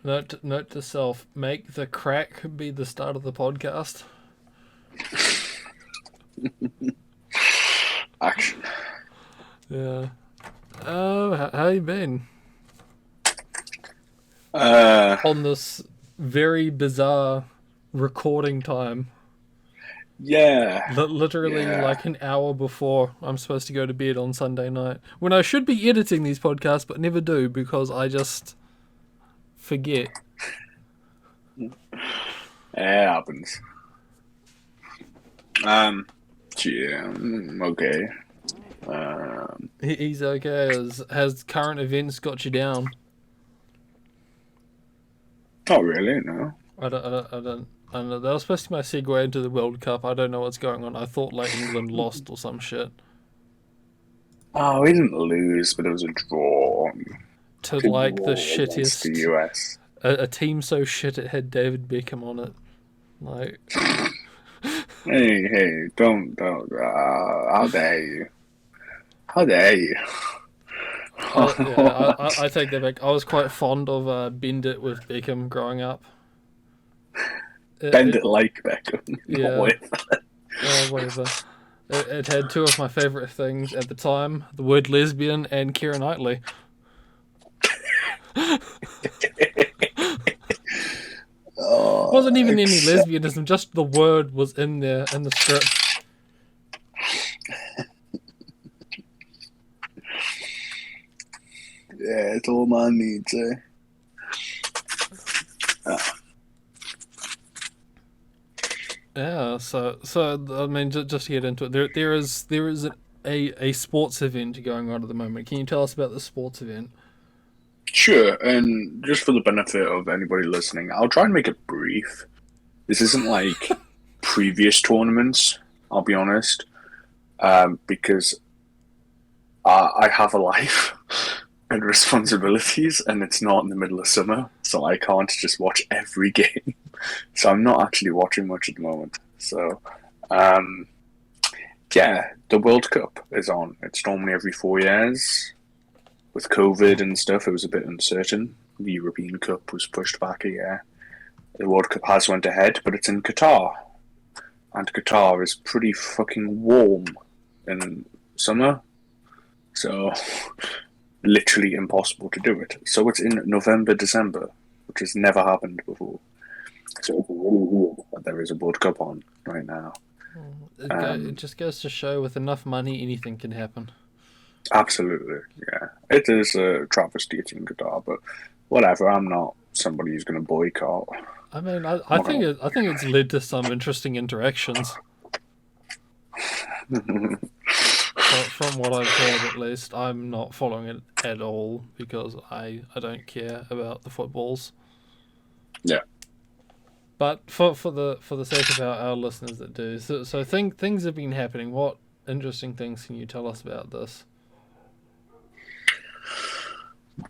Note to self: make the crack be the start of the podcast. Action. Yeah. Oh, how you been Uh, on this very bizarre recording time? yeah, Literally yeah. like an hour before I'm supposed to go to bed on Sunday night, when I should be editing these podcasts, but never do because I just forget. It happens. Um, yeah, okay. He's okay. Has current events got you down? Not really, no. I don't know. That was supposed to be my segue into the World Cup. I don't know what's going on. I thought like England lost or some shit Oh, we didn't lose, but it was a draw. to Fucking like the draw against the shittiest. US. A team so shit it had David Beckham on it. Like, Hey, don't. How dare you? How dare you? I take that back. I was quite fond of Bend It with Beckham growing up. Bend It it like Beckham, not yeah, with. whatever. It had two of my favorite things at the time: the word lesbian and Keira Knightley. Oh, Wasn't even any except lesbianism; just the word was in there in the script. yeah, it's all man needs. Yeah, so I mean, just to get into it, there is a sports event going on at the moment. Can you tell us about the sports event? Sure, and just for the benefit of anybody listening, I'll try and make it brief. This isn't like previous tournaments, I'll be honest, because I have a life and responsibilities, and it's not in the middle of summer, so I can't just watch every game. So I'm not actually watching much at the moment. So, um, yeah, the World Cup is on. It's normally every 4 years. With COVID and stuff, it was a bit uncertain. The European Cup was pushed back a year. The World Cup has went ahead, but it's in Qatar, and Qatar is pretty fucking warm in summer, so literally impossible to do it. So it's in November, December, which has never happened before. So it's really weird that there is a World Cup on right now. It Um, just goes to show, with enough money, anything can happen. Absolutely, yeah. It is a travesty it's in Qatar, but whatever. I'm not somebody who's going to boycott. I mean, I'm not I think it's led to some interesting interactions. gonna. From what I've heard, at least, I'm not following it at all because I don't care about the footballs. Yeah. But for the sake of our listeners that do, things have been happening. What interesting things can you tell us about this?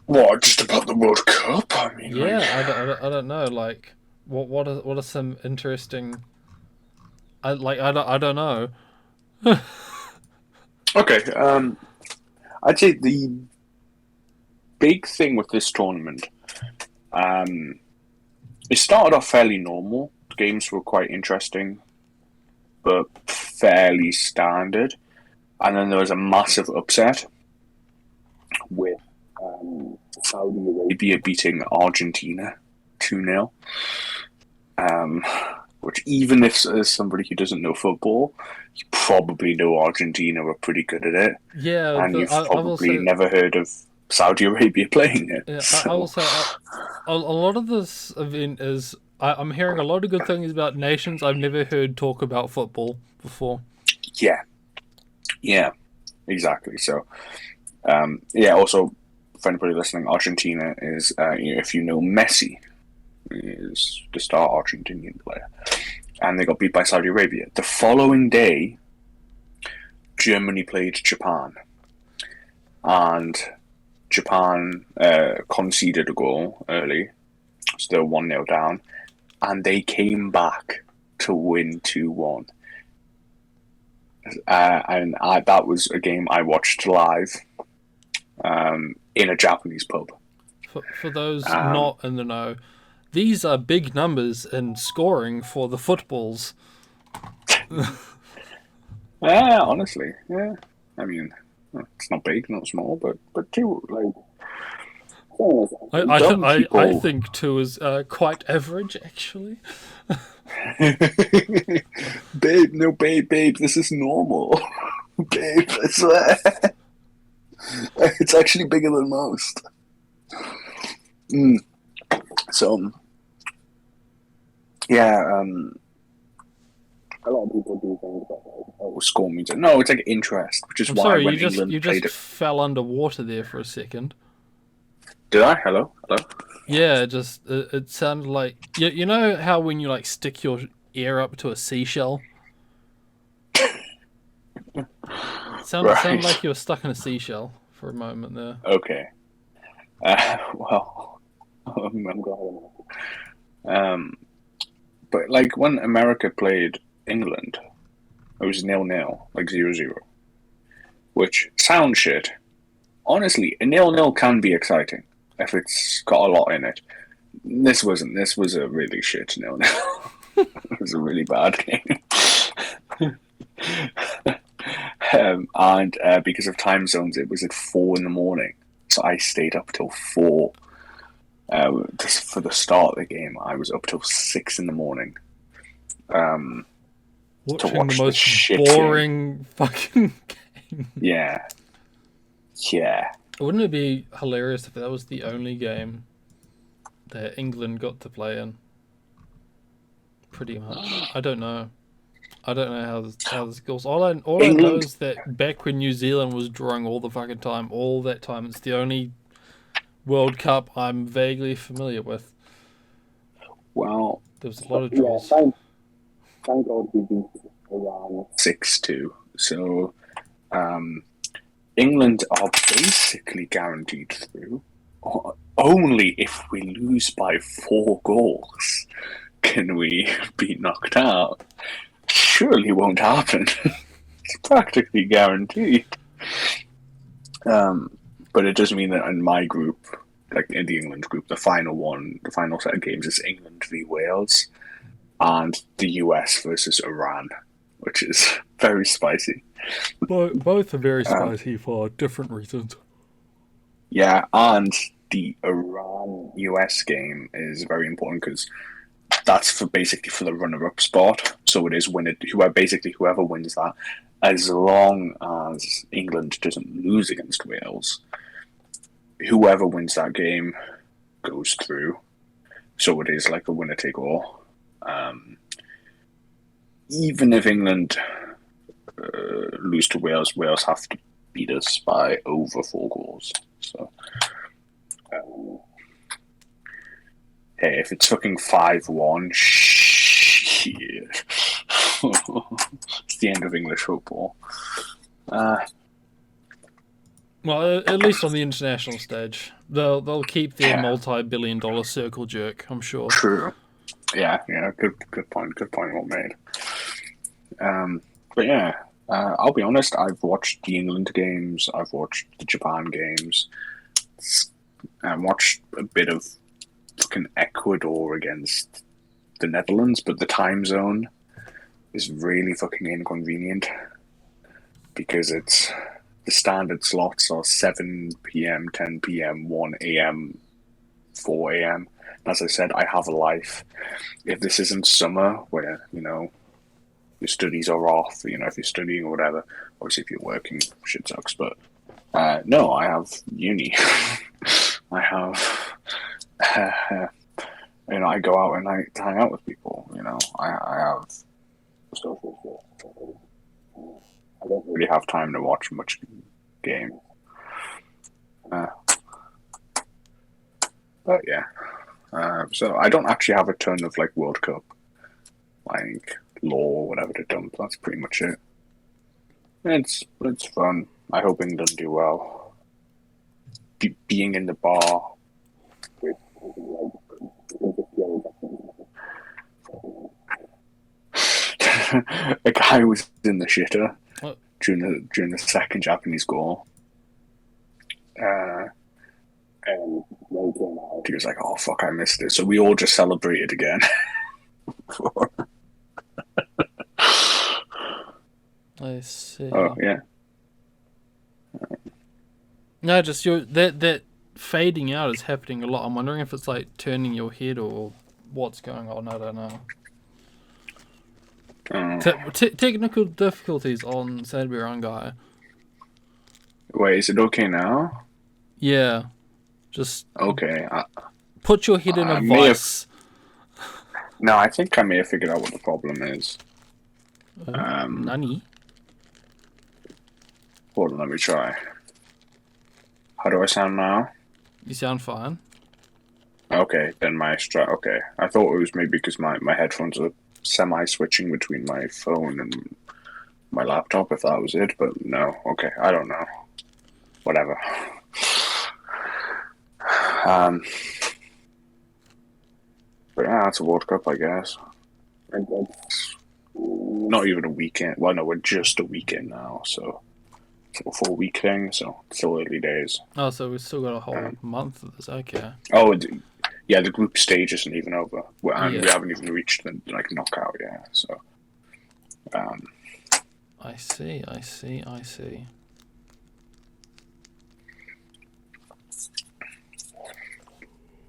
What? Just about the World Cup? I mean, like, Yeah, I don't know. Like, what are some interesting? I don't know. okay. I'd say the big thing with this tournament, um, it started off fairly normal. The games were quite interesting, but fairly standard. And then there was a massive upset with Saudi Arabia beating Argentina 2-0. Um, which, even if as somebody who doesn't know football, you probably know Argentina were pretty good at it, Yeah, and you've I will probably say. never heard of Saudi Arabia playing it. Yeah, I will So, say. A lot of this event is. I'm hearing a lot of good things about nations I've never heard talk about football before. yeah, yeah, exactly. So, yeah, also, for anybody listening, Argentina is, if you know Messi, is the star Argentinian player. And they got beat by Saudi Arabia. The following day, Germany played Japan, and Japan conceded a goal early, still 1-0 down, and they came back to win 2-1. That was a game I watched live in a Japanese pub. For those Um, not in the know, these are big numbers in scoring for the footballs. yeah, honestly, yeah. I mean, it's not big, not small, but two like dumb I people. think two is quite average actually. Babe, no, babe, this is normal. Babe, I swear. It's actually bigger than most. Mm. So, yeah, a lot of people do think that oh, score means no, it's like interest, which is I'm why sorry, when you England played just it. fell underwater there for a second. Did I? Hello, hello. Yeah, it sounded like you know how when you like stick your ear up to a seashell, sounded Right. like you were stuck in a seashell for a moment there. Okay. Well, I'm glad. Um, but like when America played England, it was 0-0, like 0-0, which sounds shit. Honestly, a 0-0 can be exciting if it's got a lot in it. This wasn't. This was a really shit 0-0. It was a really bad game. And because of time zones, it was at 4 in the morning. So I stayed up till 4 just for the start of the game. I was up till 6 in the morning to Watching the watch the most shit game. boring fucking game. Yeah, yeah. Wouldn't it be hilarious if that was the only game that England got to play in? Pretty much. I don't know. I don't know how this goes. All I know England. is that back when New Zealand was drawing all the fucking time, all that time, it's the only World Cup I'm vaguely familiar with. Well, There was a lot of yeah. draws. Thank God we beat Iran 6-2. So England are basically guaranteed through. Only if we lose by 4 goals can we be knocked out. Surely won't happen. It's practically guaranteed. But it does mean that in my group, like in the England group, the final set of games is England v Wales and the US versus Iran, which is very spicy. Both are very spicy for different reasons. Yeah, and the Iran US game is very important because that's for basically for the runner-up spot. So it is whoever wins that, as long as England doesn't lose against Wales, whoever wins that game goes through. So it is like a winner take all. Even if England lose to Wales, Wales have to beat us by over 4 goals. So, hey, if it's fucking 5-1, shit. It's the end of English football. Well, at least on the international stage, they'll keep their multi-billion-dollar circle jerk. I'm sure. True. Yeah. Good point. Good point. Well made. But yeah, I'll be honest. I've watched the England games. I've watched the Japan games. I watched a bit of fucking Ecuador against the Netherlands, but the time zone is really fucking inconvenient because it's the standard slots are 7 p.m., 10 p.m., 1 a.m., 4 a.m. As I said, I have a life. If this isn't summer where, your studies are off, if you're studying or whatever, obviously if you're working, shit sucks, but no, I have uni. I have, I go out and I hang out with people, I have social stuff. I don't really have time to watch much game. But yeah. So I don't actually have a ton of like World Cup, like lore or whatever to dump. That's pretty much it. It's fun. I hope England do well. Being in the bar with a guy was in the shitter during the second Japanese goal. And He was like, "Oh fuck, I missed it." So we all just celebrated again. I see. Oh yeah. No, just that fading out is happening a lot. I'm wondering if it's like turning your head or what's going on. I don't know. Technical difficulties on Sad Beer Guy. Wait, is it okay now? Yeah, just Okay. put your head in a may have- vice. No, I think I may have figured out what the problem is. Nani? Hold on, let me try. How do I sound now? You sound fine. Okay, then okay. I thought it was maybe because my headphones are semi-switching between my phone and my laptop, if that was it, but no. Okay, I don't know. Whatever. But yeah, it's a World Cup, I guess. It's not even a weekend. Well, no, we're just a weekend now, so it's a 4-week thing, so it's still early days. Oh, so we've still got a whole month of this. Okay. Oh, yeah, the group stage isn't even over, and Yeah. we haven't even reached the knockout yet. So, I see.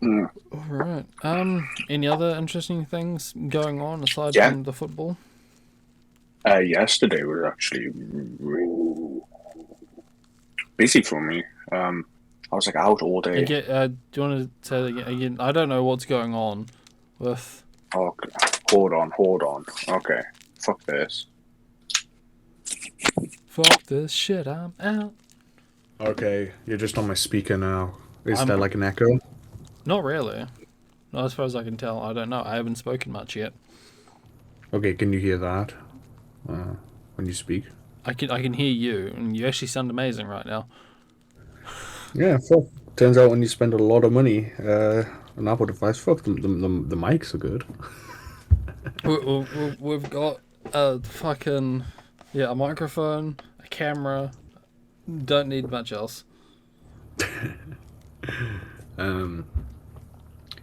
All right. Any other interesting things going on aside from the football? yesterday was actually really busy for me. I was like out all day. Do you want to say that again? I don't know what's going on with. Oh, hold on. Okay, fuck this. Fuck this shit, I'm out. Okay, you're just on my speaker now. Is there like an echo? Not really. Not as far as I can tell. I don't know. I haven't spoken much yet. Okay, can you hear that when you speak? I can hear you, and you actually sound amazing right now. Yeah, fuck. Turns out when you spend a lot of money on Apple device, fuck, the mics are good. We've got a fucking a microphone, a camera. Don't need much else.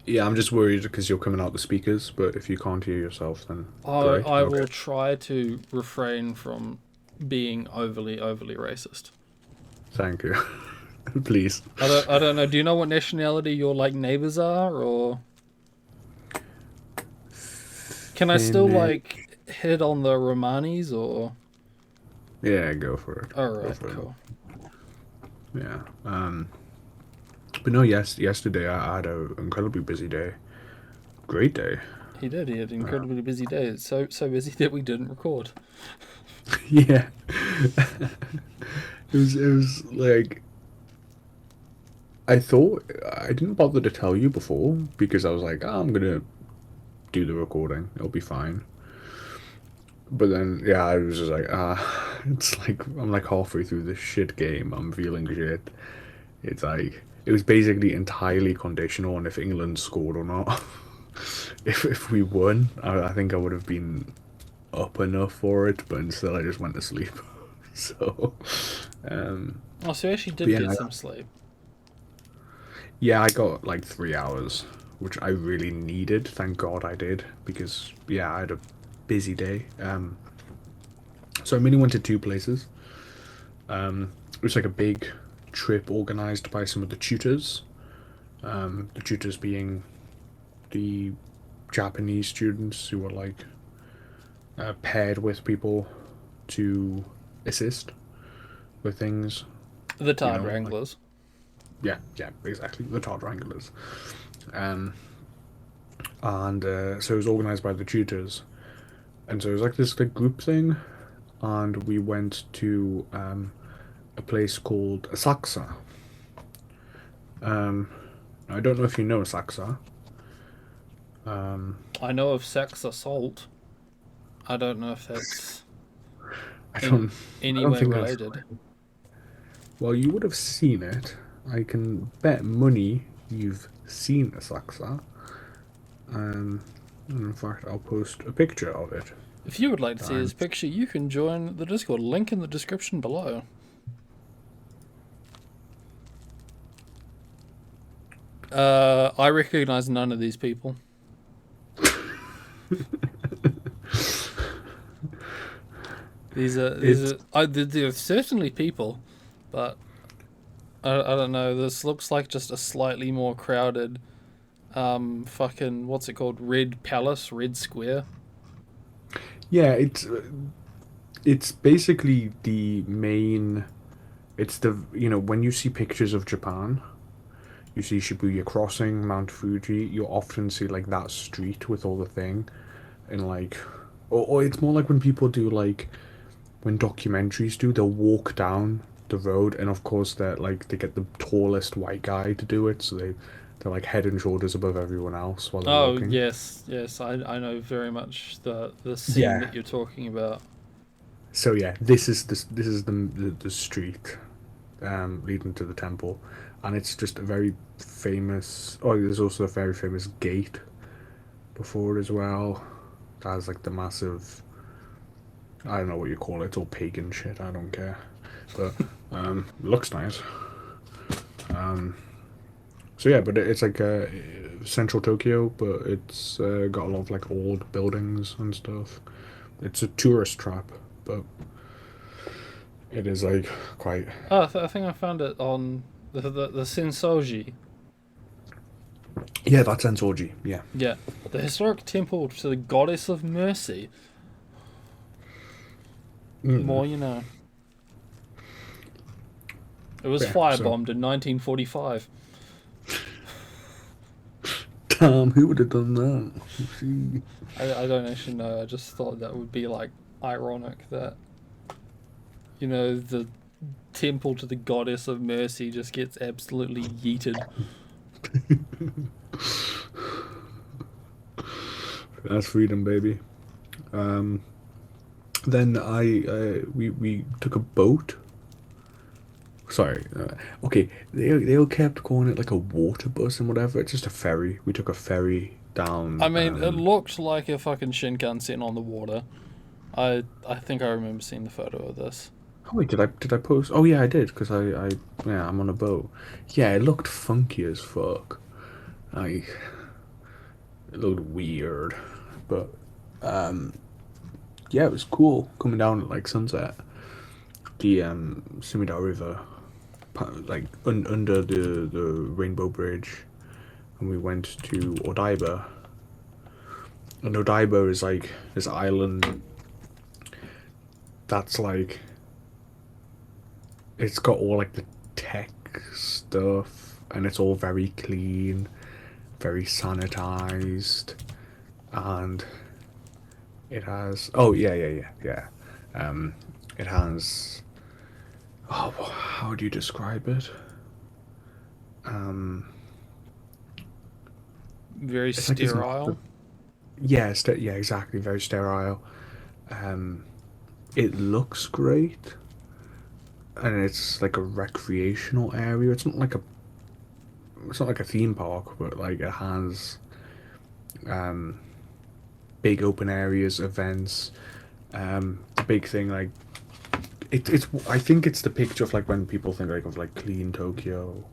Yeah, I'm just worried because you're coming out the speakers, but if you can't hear yourself, then great. I will try to refrain from being overly racist. Thank you. Please. I don't know. Do you know what nationality your like neighbors are, or can I still like hit on the Romanis or? Yeah, go for it. All right, cool. Yeah. But no, yesterday I had an incredibly busy day. Great day. He did. He had an incredibly busy day. It's so busy that we didn't record. Yeah. It was like I thought I didn't bother to tell you before because I was like, I'm gonna do the recording. It'll be fine. But then, yeah, I was just like, it's like I'm like halfway through this shit game. I'm feeling shit. It's like it was basically entirely conditional on if England scored or not. if we won, I think I would have been up enough for it, but instead I just went to sleep. So, so you actually did get some sleep. Yeah, I got like 3 hours, which I really needed. Thank God I did, because yeah, I had a busy day. So I mainly went to 2 places. It was like a big trip organized by some of the tutors. The tutors being the Japanese students who were like paired with people to assist with things. The Tide Wranglers. Yeah, exactly. The Todd Wranglers. So it was organised by the tutors. And so it was like this group thing. And we went to a place called Asakusa. I don't know if you know Asakusa. I know of sex assault. I don't know if that's any way related. Well, you would have seen it. I can bet money you've seen Asakusa. In fact, I'll post a picture of it. If you would like to see his picture, you can join the Discord. Link in the description below. I recognize none of these people. It's They're certainly people, but I don't know. This looks like just a slightly more crowded, fucking what's it called? Red Palace, Red Square. yeah, it's basically the main. It's the when you see pictures of Japan, you see Shibuya Crossing, Mount Fuji. You often see like that street with all the thing, and like, or it's more like when people do like when documentaries do, they'll walk down the road, and of course they get the tallest white guy to do it, so they're like head and shoulders above everyone else while they're Oh walking. yes, yes. I know very much the scene Yeah. that you're talking about. So yeah, this is the street leading to the temple, and it's just a very famous. Oh, there's also a very famous gate before it as well. That has like the massive. I don't know what you call it. It's all pagan shit. I don't care, but it looks nice. So yeah, but it's like central Tokyo, but it's got a lot of like old buildings and stuff. It's a tourist trap, but it is like quite. Oh, I think I found it on the Sensoji. Yeah, that's Sensoji. Yeah. Yeah, the historic temple to the goddess of mercy. The Mm. more you know. It was Yeah. So firebombed in 1945. damn, who would have done that? See? I don't actually know. I just thought that would be like ironic that the temple to the goddess of mercy just gets absolutely yeeted. That's freedom, baby. Um, then we took a boat. Sorry. Okay, they all kept calling it like a water bus and whatever. It's just a ferry. We took a ferry down. I mean, it looked like a fucking Shinkansen on the water. I think I remember seeing the photo of this. Oh wait, did I post? Oh yeah, I did because I yeah, I'm on a boat. Yeah, it looked funky as fuck. Like it looked weird, but yeah, it was cool coming down at like sunset. The Sumida River, like under the Rainbow Bridge, and we went to Odaiba. And Odaiba is like this island that's like it's got all like the tech stuff, and it's all very clean, very sanitized, and it has. Oh yeah. It has. Oh, how do you describe it? Um, Very it's like this sterile. massive. Yeah, yeah, exactly. Very sterile. Um, it looks great, and it's like a recreational area. It's not like a theme park, but like it has um, big open areas, events. The big thing, like it's. I think it's the picture of like when people think like of like clean Tokyo,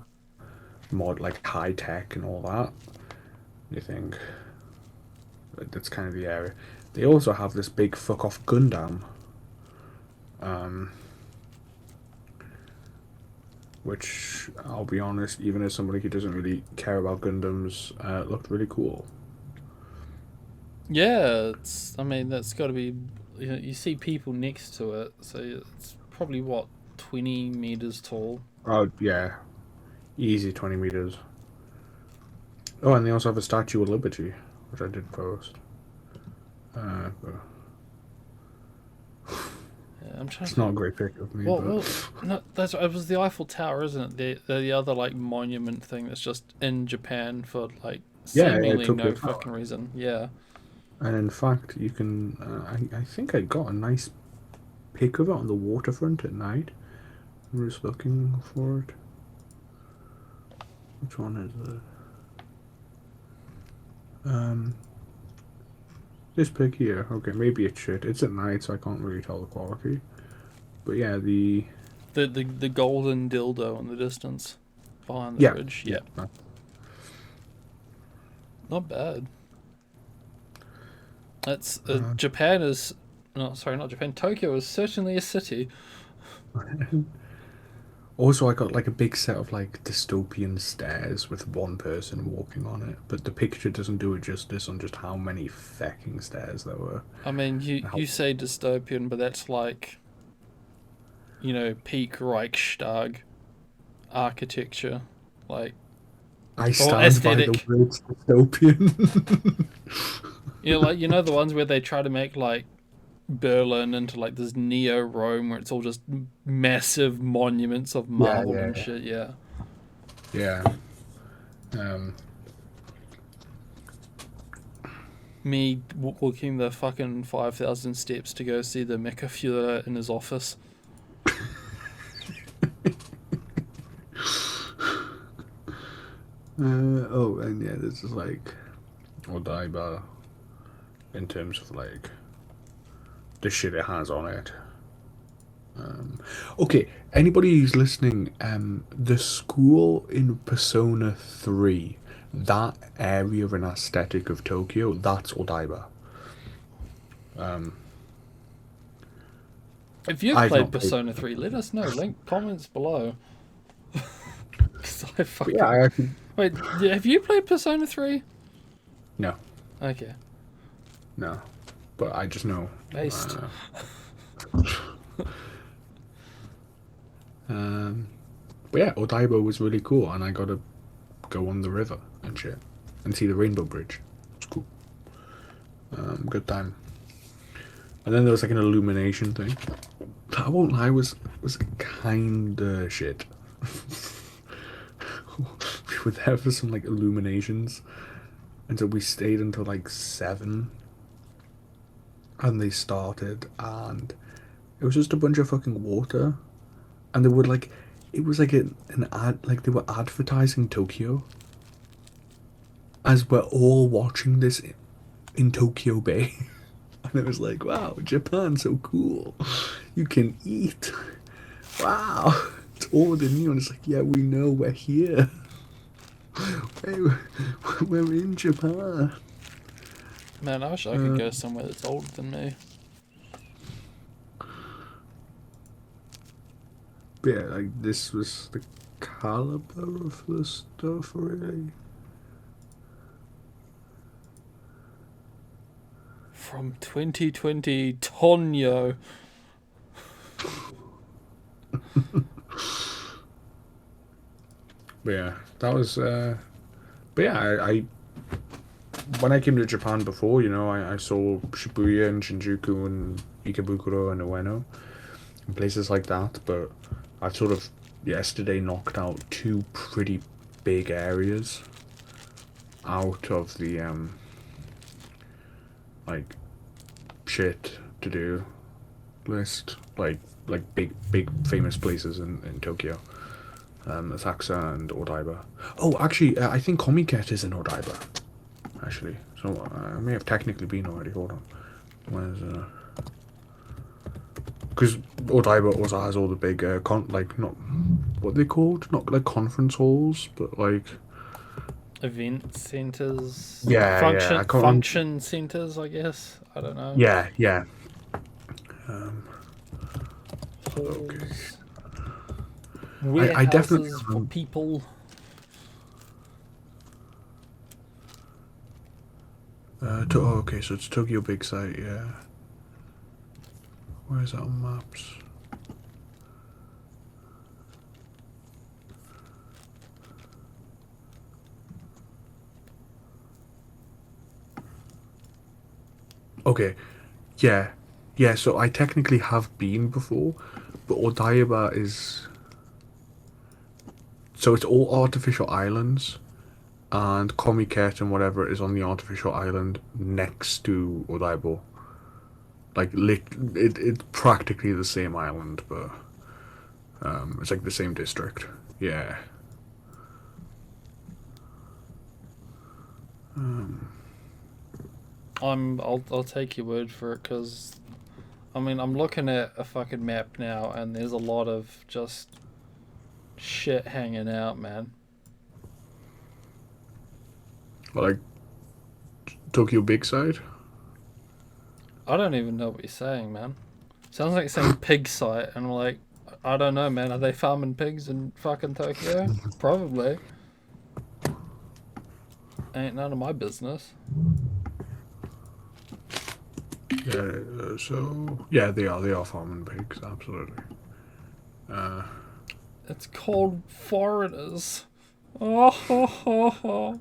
mod like high tech and all that. You think that's kind of the area. They also have this big fuck off Gundam, um, which I'll be honest, even as somebody who doesn't really care about Gundams, looked really cool. Yeah, it's. I mean, that's got to be. You see people next to it, so it's probably what 20 meters tall. Oh yeah, easy 20 meters. Oh, and they also have a Statue of Liberty, which I did post. But Yeah, I'm trying to it's not a think. great pic of me, Well, but no, that's it was the Eiffel Tower, isn't it? The other like monument thing that's just in Japan for like yeah, seemingly Tokyo no Tower. fucking reason. Yeah. And in fact, you can. I think I got a nice pic of it on the waterfront at night. I'm just looking for it. Which one is it? Um, this pic here. Okay, maybe it's shit. It's at night, so I can't really tell the quality. But yeah, The golden dildo in the distance behind the yeah, bridge. yeah. Yeah. Not bad. That's Japan is no, sorry, not Japan. Tokyo is certainly a city. Also, I got like a big set of like dystopian stairs with one person walking on it, but the picture doesn't do it justice on just how many fucking stairs there were. I mean, you say dystopian, but that's like, peak Reichstag architecture, like I stand by the aesthetic. word dystopian. The ones where they try to make like Berlin into like this neo Rome where it's all just massive monuments of Yeah, marble yeah, and yeah. shit. Yeah. Yeah. Um, Me walking the fucking 5,000 steps to go see the Mecha Führer in his office. oh, and yeah, this is like Odaiba in terms of like the shit it has on it. Okay, anybody who's listening, the school in Persona 3, that area and aesthetic of Tokyo, that's Odaiba. If you've I've played not played. Persona 3, let us know. Link comments below. 'Cause I But yeah, fucking... I actually. Wait, have you played Persona 3? No, Okay. no. But I just know. Based. Um, but yeah, Odaiba was really cool, and I got to go on the river and shit, and see the Rainbow Bridge. It's cool. Good time. And then there was like an illumination thing. I won't lie, was kinda shit. We were there for some like illuminations, and so we stayed until like 7, and they started, and it was just a bunch of fucking water, and they would like, it was like an ad, like they were advertising Tokyo, as we're all watching this in Tokyo Bay. And it was like, wow, Japan, so cool. You can eat. Wow. It's all the new, and it's like, yeah, we know we're here. Hey, we're in Japan. Man, I wish I could go somewhere that's older than me. But yeah, like this was the caliber of the stuff, really. From 2020, Tonyo. But yeah, that was. But yeah, I when I came to Japan before, I saw Shibuya and Shinjuku and Ikebukuro and Ueno and places like that. But I sort of yesterday knocked out 2 pretty big areas out of the like shit to do list, like big famous places in Tokyo. Asakusa and Odaiba. Oh, actually, I think Komiket is in Odaiba. Actually, so I may have technically been already. Hold on, where's because Odaiba also has all the big not what they called, not like conference halls, but like Event centers. yeah, Function, yeah, I can't function centers, I guess. I don't know. yeah, yeah. Halls. I definitely Warehouses for people. okay, so it's Tokyo Big Sight, yeah. Where is that on maps? Okay, yeah, yeah. So I technically have been before, but Odaiba is so it's all artificial islands, and Komiket and whatever is on the artificial island next to Odaiba. Like it's practically the same island, but it's like the same district. Yeah. I'll take your word for it, because I mean, I'm looking at a fucking map now and there's a lot of just shit hanging out, man. Like Tokyo Big Side. I don't even know what you're saying, man. Sounds like you're saying pig site, and I'm like, I don't know, man. Are they farming pigs in fucking Tokyo? Probably. Ain't none of my business. Yeah. So yeah, they are. They are farming pigs. Absolutely. It's called foreigners. Oh, ho, ho, ho.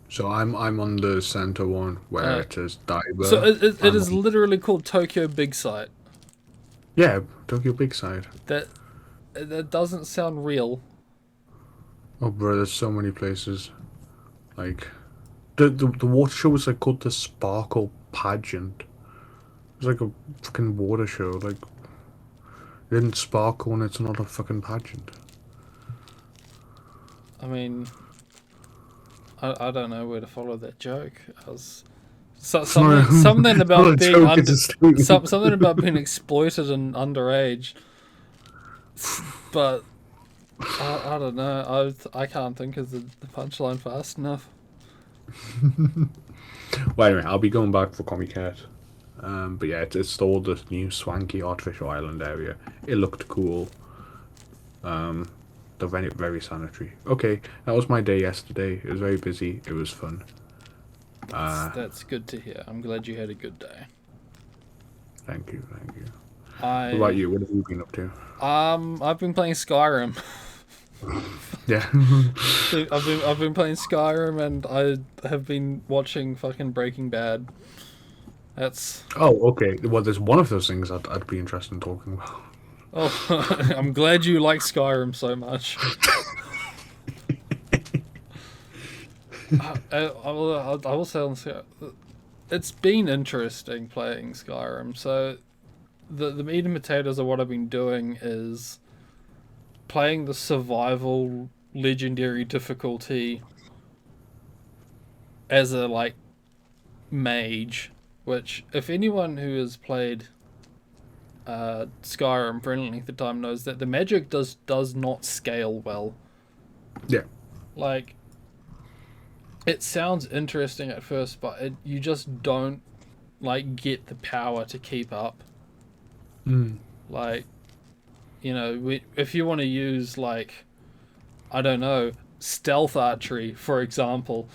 So I'm on the center one where it says diver. So it I'm is on- literally called Tokyo Big Site. Yeah, Tokyo Big Side. That doesn't sound real. Oh, bro, there's so many places. Like, the water show was like called the Sparkle Pageant. It was like a fucking water show. Like, it didn't sparkle and it's not a fucking pageant. I mean, I don't know where to follow that joke. Something about being something about being exploited and underage. But I don't know. I can't think of the punchline fast enough. Well, anyway, I'll be going back for Comic Cat. But yeah, it's all this new swanky artificial island area. It looked cool. They're very, very sanitary. Okay, that was my day yesterday. It was very busy. It was fun. That's good to hear. I'm glad you had a good day. Thank you, thank you. I What about you? What have you been up to? I've been playing Skyrim. Yeah. I've been playing Skyrim, and I have been watching fucking Breaking Bad. That's Oh, okay. Well, there's one of those things I'd be interested in talking about. oh, I'm glad you like Skyrim so much. I will say on Skyrim, it's been interesting playing Skyrim. So the meat and potatoes of what I've been doing is playing the survival legendary difficulty as a like mage, which if anyone who has played Skyrim for any length of time knows that the magic does not scale well. Yeah. Like, it sounds interesting at first, but you just don't like get the power to keep up. Like, you know, if you want to use like, I don't know, stealth archery, for example,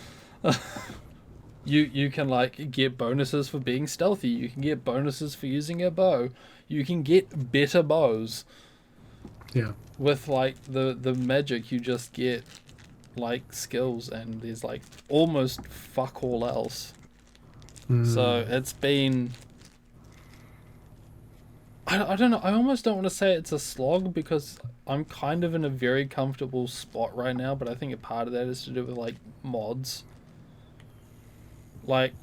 you can like get bonuses for being stealthy. You can get bonuses for using a bow. You can get better bows. Yeah. With like the magic, you just get like skills, and there's like almost fuck all else. So it's been, I don't know, I almost don't want to say it's a slog because I'm kind of in a very comfortable spot right now, but I think a part of that is to do with like mods. Like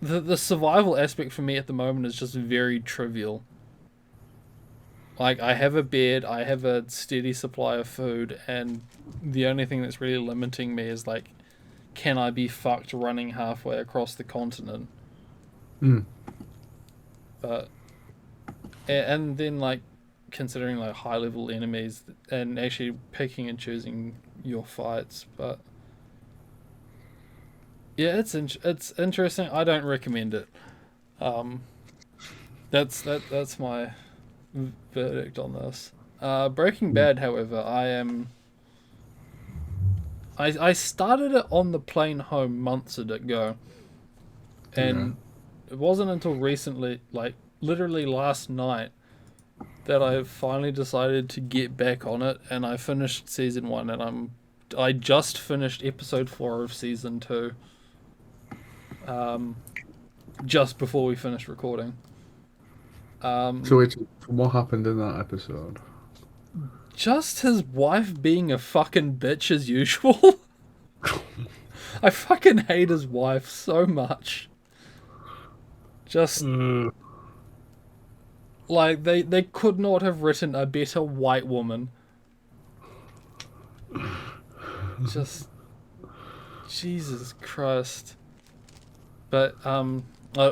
the survival aspect for me at the moment is just very trivial. Like, I have a bed, I have a steady supply of food, and the only thing that's really limiting me is, like, can I be fucked running halfway across the continent? But, and then, like, considering, like, high-level enemies, and actually picking and choosing your fights, but... Yeah, it's interesting. I don't recommend it. That's my verdict on this. Breaking Bad, however, I started it on the plane home months ago, and it wasn't until recently, like literally last night, that I finally decided to get back on it, and I finished season 1, and I just finished episode 4 of season 2. Just before we finished recording. So what happened in that episode? Just his wife being a fucking bitch as usual. I fucking hate his wife so much. Just like they could not have written a better white woman. Just Jesus Christ. But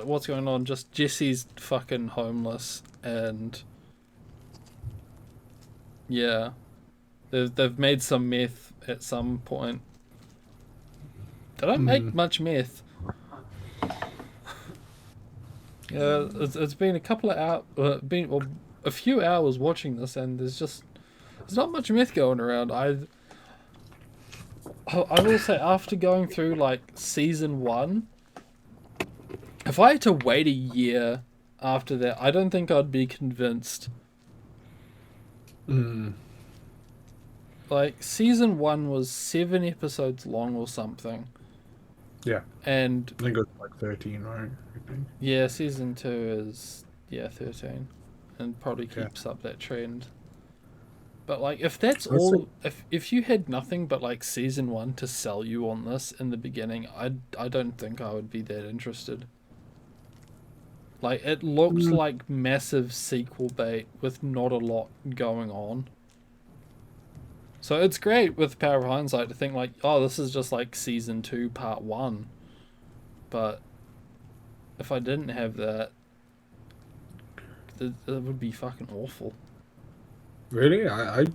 what's going on? Just Jesse's fucking homeless, and Yeah, they've made some meth at some point. They don't make much meth. Yeah, it's been a couple of hours, a few hours watching this, and there's not much meth going around. I will say, after going through like season 1, if I had to wait a year after that, I don't think I'd be convinced. Like, season 1 was 7 episodes long or something. Yeah. And I think it was like 13, right? I think. yeah, season 2 is 13, and probably Yeah. keeps up that trend. But like, if that's That's all, if you had nothing but like season 1 to sell you on this in the beginning, I don't think I would be that interested. Like, it looks like massive sequel bait with not a lot going on. So it's great with Power of Hindsight to think like, oh, this is just like season 2 part 1. But if I didn't have that, it would be fucking awful. Really? I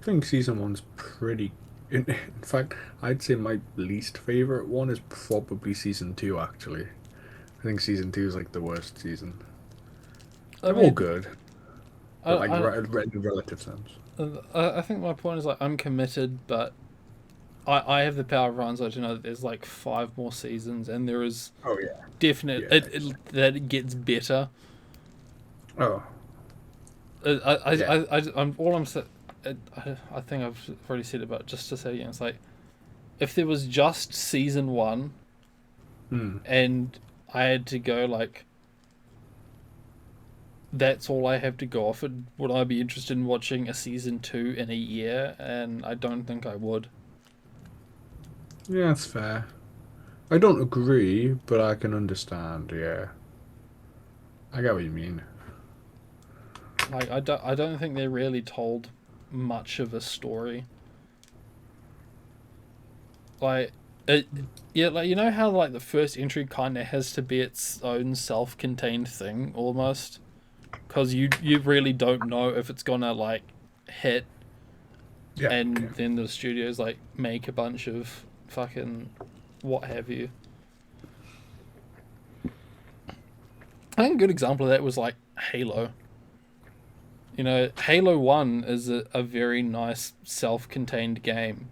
think season 1's pretty. In fact, I'd say my least favorite one is probably season 2, actually. I think season 2 is like the worst season. They're all good. But like, in relative sense. I think my point is like, I'm committed, but I have the Power of Hindsight to know that there's like 5 more seasons, and there is Oh, yeah. definite Yeah. that it gets better. Oh. I'm all I'm saying. I think I've already said it, but just to say again, it's like, if there was just season 1, and I had to go like, that's all I have to go off it, would I be interested in watching a season 2 in a year? And I don't think I would. Yeah, that's fair. I don't agree, but I can understand, yeah. I get what you mean. Like, I don't think they really told much of a story. Like, yeah, like, you know how like the first entry kind of has to be its own self-contained thing almost, because you really don't know if it's gonna like hit, Yeah. and yeah. then the studios like make a bunch of fucking what have you. I think a good example of that was like Halo. You know, Halo 1 is a very nice self-contained game.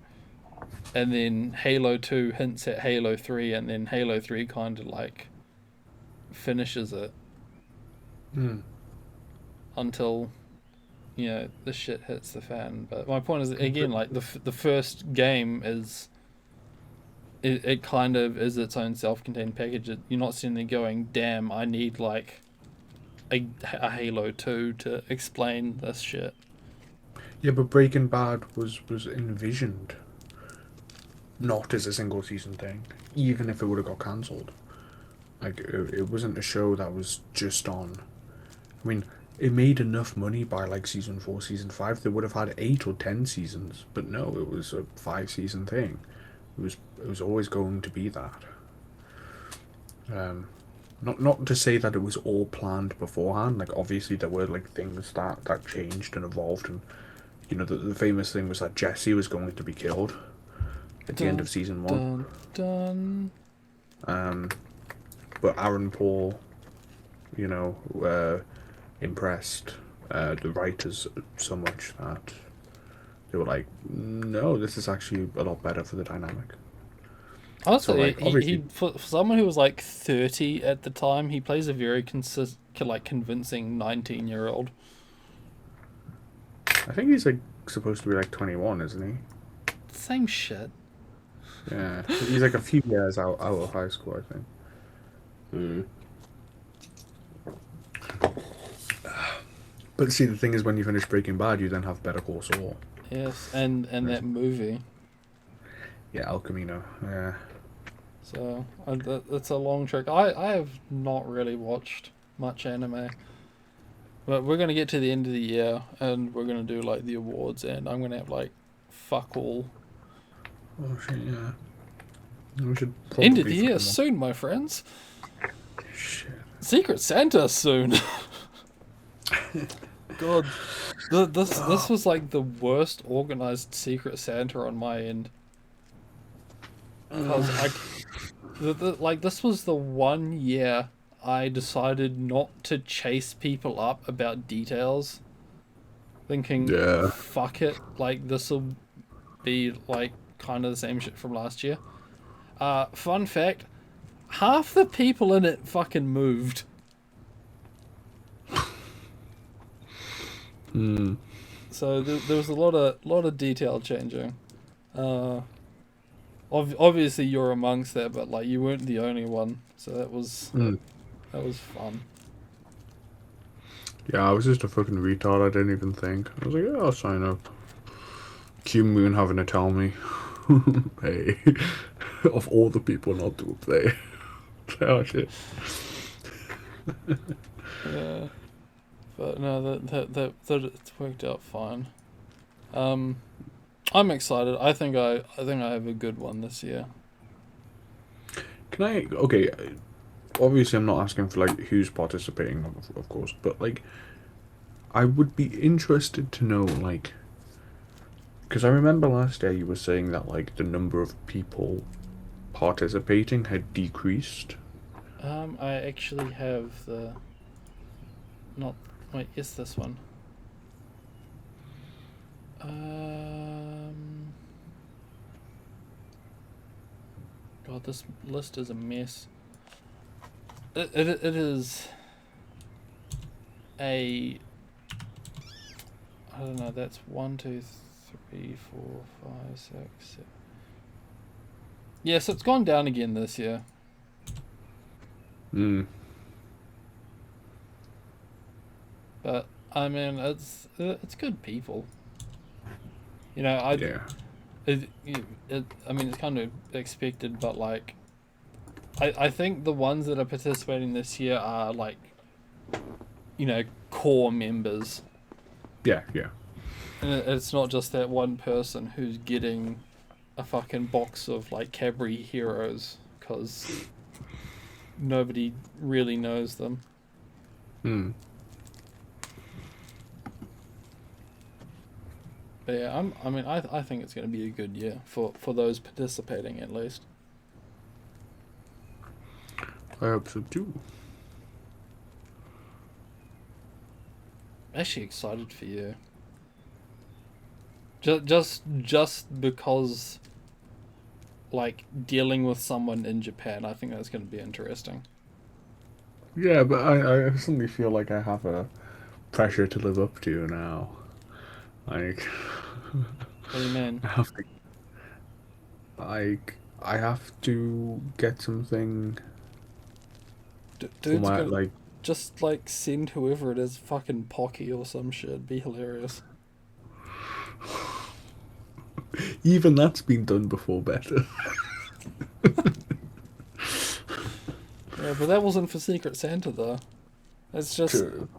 And then Halo 2 hints at Halo 3, and then Halo 3 kind of like finishes it. Until, you know, the shit hits the fan. But my point is, again, like, the first game is... It kind of is its own self-contained package. You're not sitting there going, damn, I need, like, a Halo 2 to explain this shit. Yeah, but Breaking Bad was envisioned not as a single season thing, even if it would have got cancelled. Like, it wasn't a show that was just on. I mean, it made enough money by like season 4, season 5. They would have had 8 or 10 seasons, but no, it was a 5-season thing. It was always going to be that. Not to say that it was all planned beforehand. Like, obviously there were like things that changed and evolved, and you know, the famous thing was that Jesse was going to be killed at the end of season 1. But Aaron Paul, you know, impressed the writers so much that they were like, no, this is actually a lot better for the dynamic. Also, So, like, he for someone who was like 30 at the time, he plays a very convincing 19-year-old. I think he's like supposed to be like 21, isn't he? Same shit. Yeah, he's like a few years out of high school, I think. But see, the thing is, when you finish Breaking Bad, you then have Better Call Saul. Yes, and that movie. Yeah, El Camino. Yeah. So it's a long trek. I have not really watched much anime, but we're gonna get to the end of the year and we're gonna do like the awards, and I'm gonna have like fuck all. Oh shit! Yeah. We should probably End of the year film one. soon, my friends. Shit. Secret Santa soon. God, this was like the worst organized Secret Santa on my end. Because like this was the one year I decided not to chase people up about details, thinking, Yeah. fuck it, like this'll be like kind of the same shit from last year. Fun fact, half the people in it fucking moved. Hmm. So there was a lot of detail changing. Obviously you're amongst that, but like you weren't the only one, so that was Hmm. fun. Yeah, I was just a fucking retard. I didn't even think. I was like, yeah, I'll sign up. Q Moon having to tell me, hey, of all the people not to play. Oh shit. Yeah, but no, that it's worked out fine. Um, I'm excited. I think I have a good one this year. Can I? Okay, obviously I'm not asking for like who's participating, of course, but like I would be interested to know like because I remember last year you were saying that like the number of people participating had decreased. I actually have the not wait, is this one? Um, God, this list is a mess. It is a I don't know. That's 1, 2, 3, 4, 5, 6, 7. Yes, it's gone down again this year. Hmm. But I mean, it's good people. You know, Yeah. I mean, it's kind of expected, but like, I think the ones that are participating this year are like, core members, Yeah. Yeah. and it's not just that one person who's getting a fucking box of like Cadbury Heroes because nobody really knows them. Hmm. But yeah, I think it's going to be a good year for those participating at least. I hope so too. I'm actually excited for you. Just because like dealing with someone in Japan, I think that's going to be interesting. Yeah, but I suddenly feel like I have a pressure to live up to now. Like, What do you mean? I have to, like, I have to get something for Dude's my, gonna like, just like send whoever it is fucking Pocky or some shit. Be hilarious. even that's been done before better. Yeah, but that wasn't for Secret Santa though. It's just True.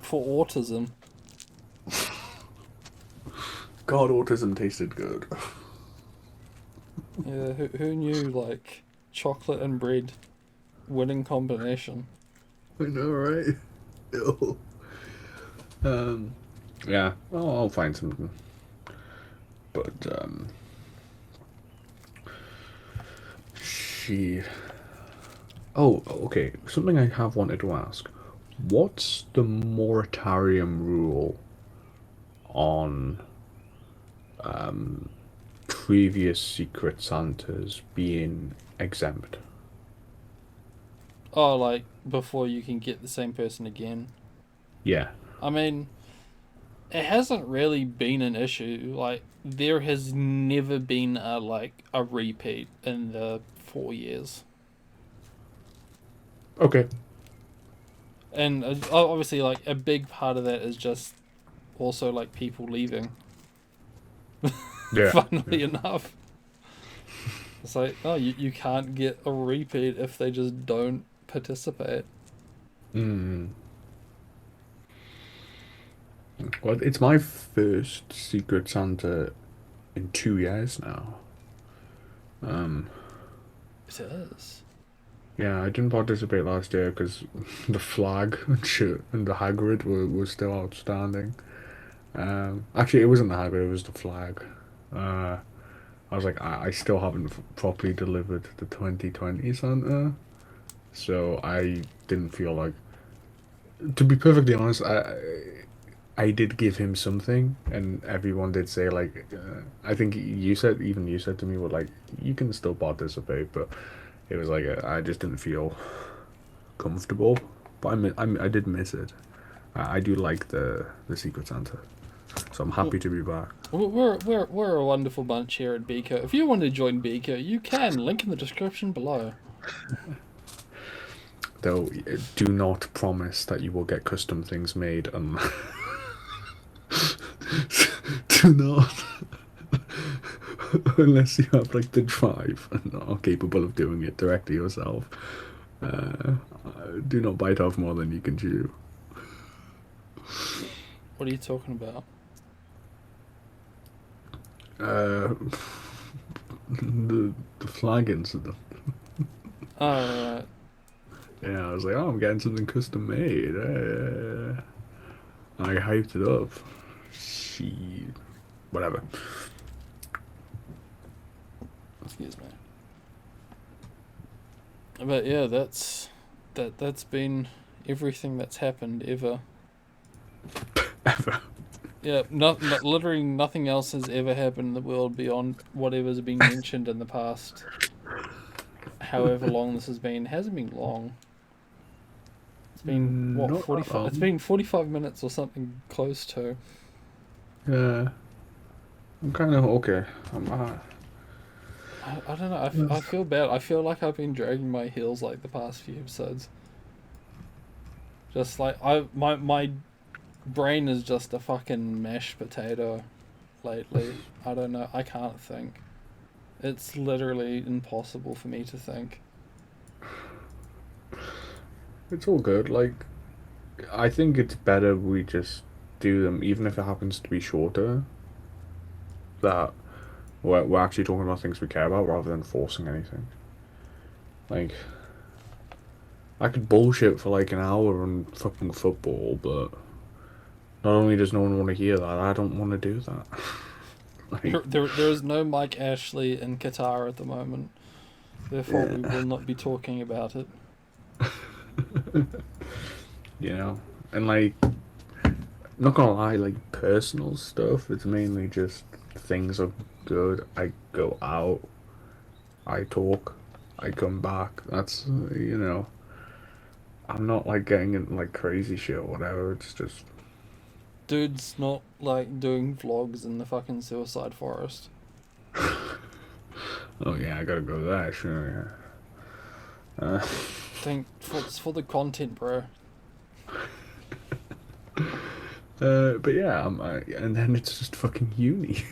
for autism. God, autism tasted good. Yeah, who knew like chocolate and bread winning combination? I know, right? Ew. Um, yeah, well, I'll find something. But, she. Oh, okay. Something I have wanted to ask. What's the moratorium rule on previous Secret Santas being exempt? Oh, like before you can get the same person again. Yeah. I mean, it hasn't really been an issue. Like there has never been a repeat in the 4 years, Okay. and obviously like a big part of that is just also like people leaving. Yeah. Funnily enough, it's like oh you can't get a repeat if they just don't participate. Mm. Well, it's my first Secret Santa in 2 years now. Um, It is. Yeah, I didn't participate last year because the flag and shit and the Hagrid were still outstanding. Actually, it wasn't the Hagrid, it was the flag. Uh, I was like, I still haven't properly delivered the 2020 Santa, so I didn't feel like. To be perfectly honest, I did give him something, and everyone did say like, I think you said even you said to me, well, like you can still participate, but it was like I just didn't feel comfortable. But I did miss it. I do like the Secret Santa, so I'm Well, happy to be back. we're a wonderful bunch here at Beaker. If you want to join Beaker, you can. Link in the description below. Though, do not promise that you will get custom things made. Do not, unless you have like the drive and are capable of doing it directly yourself. Uh, do not bite off more than you can chew. What are you talking about? Uh, the flag incident. Oh, right. Yeah, I was like, oh, I'm getting something custom made. I hyped it up. She, whatever. Excuse me. But yeah, that's been everything that's happened ever. Ever. Yeah, literally nothing else has ever happened in the world beyond whatever's been mentioned in the past. However long this has been, it hasn't been long. It's been what Not that 45? It's long. been 45 minutes or something close to. Yeah, I'm kind of okay. I'm. I don't know. I feel bad. I feel like I've been dragging my heels like the past few episodes. Just like my brain is just a fucking mashed potato lately. I don't know. I can't think. It's literally impossible for me to think. It's all good. Like, I think it's better we just do them, even if it happens to be shorter. That we're actually talking about things we care about rather than forcing anything. Like, I could bullshit for like an hour on fucking football, but not only does no one want to hear that, I don't want to do that. Like, There is no Mike Ashley in Qatar at the moment. Therefore, we yeah, will not be talking about it. you know, and like, not gonna lie, like personal stuff. It's mainly just things are good. I go out, I talk, I come back. That's I'm not like getting into like crazy shit or whatever. It's just Dude's not like doing vlogs in the fucking suicide forest. oh yeah, I gotta go there. Sure, yeah. Think for it's for the content, bro. But yeah, and then it's just fucking uni.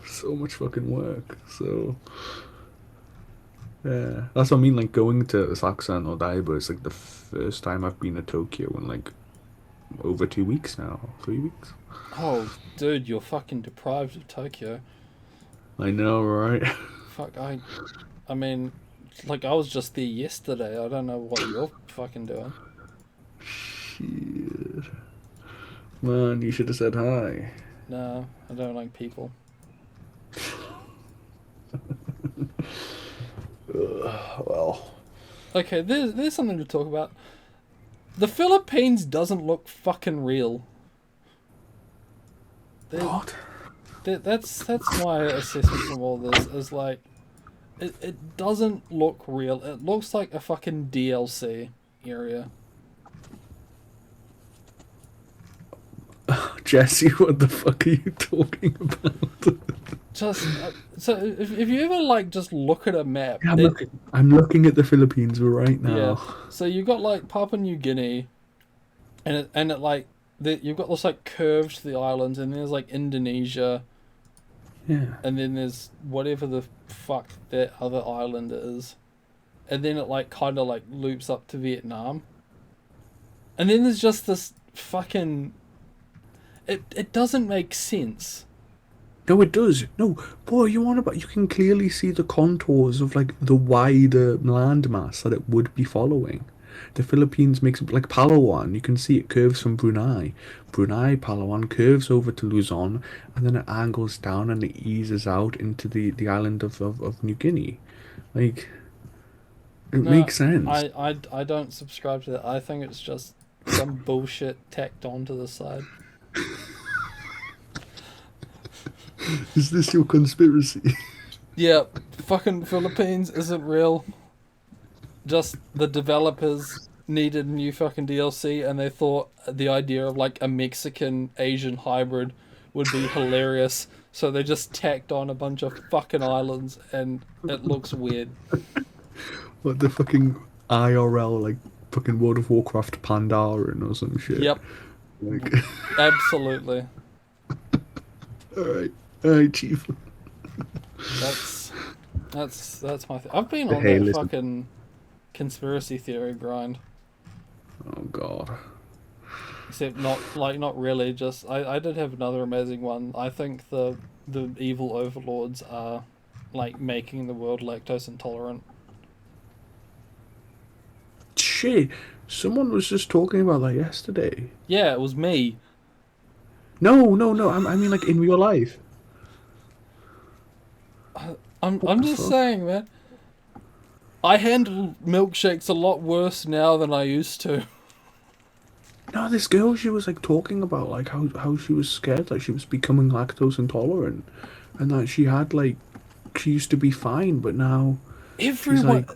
So much fucking work. So yeah, that's what I mean. Like going to Asakusa or Daiba is like the first time I've been to Tokyo in like over 2 weeks now, 3 weeks. Oh, dude, you're fucking deprived of Tokyo. I know, right? Fuck, I mean, like I was just there yesterday. I don't know what you're fucking doing. Shit. Man, you should have said hi. No, I don't like people. Well, Okay, there's something to talk about. The Philippines doesn't look fucking real. There, what? that's my assessment from all this. Is like, it doesn't look real. It looks like a fucking DLC area. Jesse, what the fuck are you talking about? Just so if you ever like just look at a map, Yeah, I'm looking at the Philippines right yeah. now. So you got like Papua New Guinea, and it like you've got this like curve to the islands, and there's like Indonesia, Yeah. and then there's whatever the fuck that other island is, and then it like kind of like loops up to Vietnam, and then there's just this fucking. It doesn't make sense. No, it does. No, boy, you on about? You can clearly see the contours of like the wider landmass that it would be following. The Philippines makes like Palawan. You can see it curves from Brunei. Brunei, Palawan curves over to Luzon, and then it angles down and it eases out into the island of New Guinea. Like, it No, makes sense. I don't subscribe to that. I think it's just some bullshit tacked onto the side. Is this your conspiracy? Yeah, fucking Philippines isn't real. Just the developers needed new fucking DLC and they thought the idea of like a Mexican Asian hybrid would be hilarious. So they just tacked on a bunch of fucking islands and it looks weird. What the fucking IRL, like fucking World of Warcraft Pandaren or some shit? Yep, Like, absolutely. alright, alright, Chief. That's that's my thing. I've been on Hey, that listen. fucking conspiracy theory grind. Oh god. Except not really, just I did have another amazing one. I think the evil overlords are like making the world lactose intolerant. Shit, someone was just talking about that yesterday. Yeah, it was me. No, no, no. I mean, like in real life. What I'm the just fuck? saying, man. I handle milkshakes a lot worse now than I used to. No, this girl, she was like talking about like how she was scared that she was becoming lactose intolerant, and that she had like she used to be fine, but now she's Everyone like,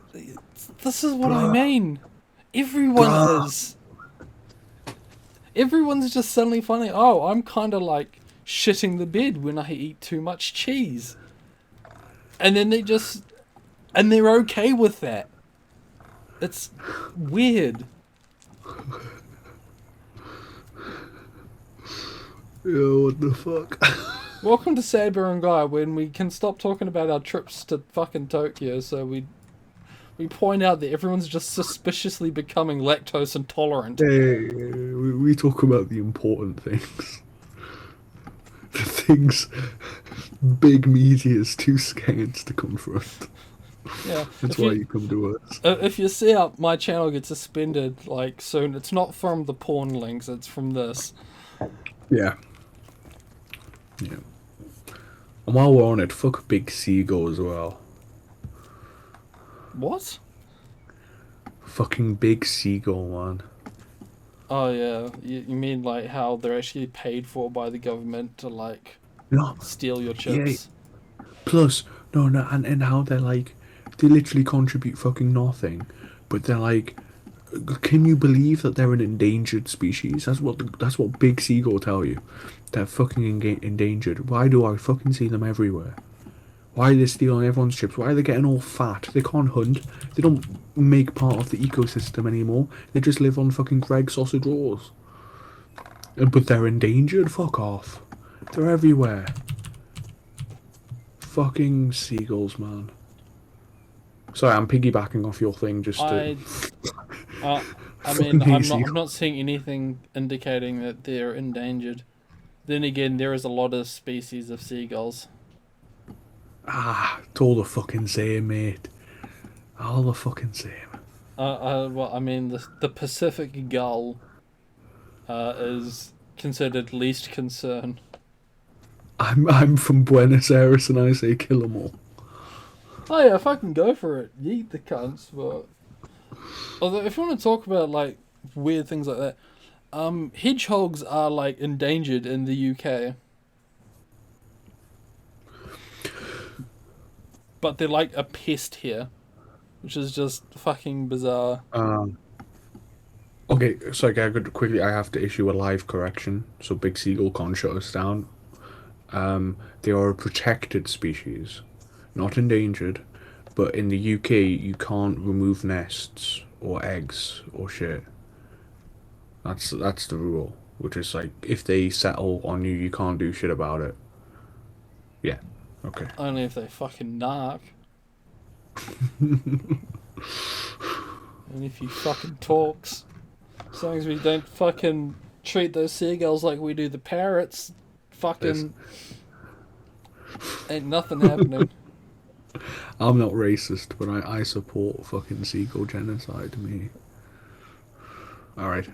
this is what I bruh, mean. Everyone bruh. is. Everyone's just suddenly finding, oh, I'm kind of like shitting the bed when I eat too much cheese. And then and they're okay with that. It's weird. Yo, what the fuck? Welcome to Saber and Guy, when we can stop talking about our trips to fucking Tokyo, so we point out that everyone's just suspiciously becoming lactose intolerant. Hey, we talk about the important things. The things big media is too scared to confront. Yeah, That's why you come to us. if you see up, my channel gets suspended like soon. It's not from the porn links; it's from this. Yeah. Yeah. And while we're on it, fuck Big Seagull as well. What? Fucking Big Seagull, man. Oh yeah, you mean like how they're actually paid for by the government to like No, steal your yeah. chips? Plus, no, no, and how they're like, they literally contribute fucking nothing, but they're like, can you believe that they're an endangered species? That's what Big Seagull tell you. They're fucking endangered. Why do I fucking see them everywhere? Why are they stealing everyone's chips? Why are they getting all fat? They can't hunt. They don't make part of the ecosystem anymore. They just live on fucking Greg sausage rolls. But they're endangered? Fuck off. They're everywhere. Fucking seagulls, man. Sorry, I'm piggybacking off your thing just to. I uh, I Fucking mean hate I'm seagulls. not seeing anything indicating that they're endangered. Then again, there is a lot of species of seagulls. Ah, it's all the fucking same, mate. All the fucking same. Well, I mean the Pacific gull is considered least concern. I'm from Buenos Aires and I say kill 'em all. Oh yeah, fucking go for it. Yeet the cunts. But although if you want to talk about like weird things like that, hedgehogs are like endangered in the UK, but they're like a pest here, which is just fucking bizarre. Okay, so I could quickly. I have to issue a live correction. So Big Seagull can't shut us down. They are a protected species, not endangered. But in the UK, you can't remove nests or eggs or shit. That's the rule. Which is like, if they settle on you, you can't do shit about it. Yeah. Okay. Only if they fucking narc. And if he fucking talks. As long as we don't fucking treat those seagulls like we do the parrots. This Fucking Ain't nothing happening. I'm not racist, but I support fucking seagull genocide. Me. All right.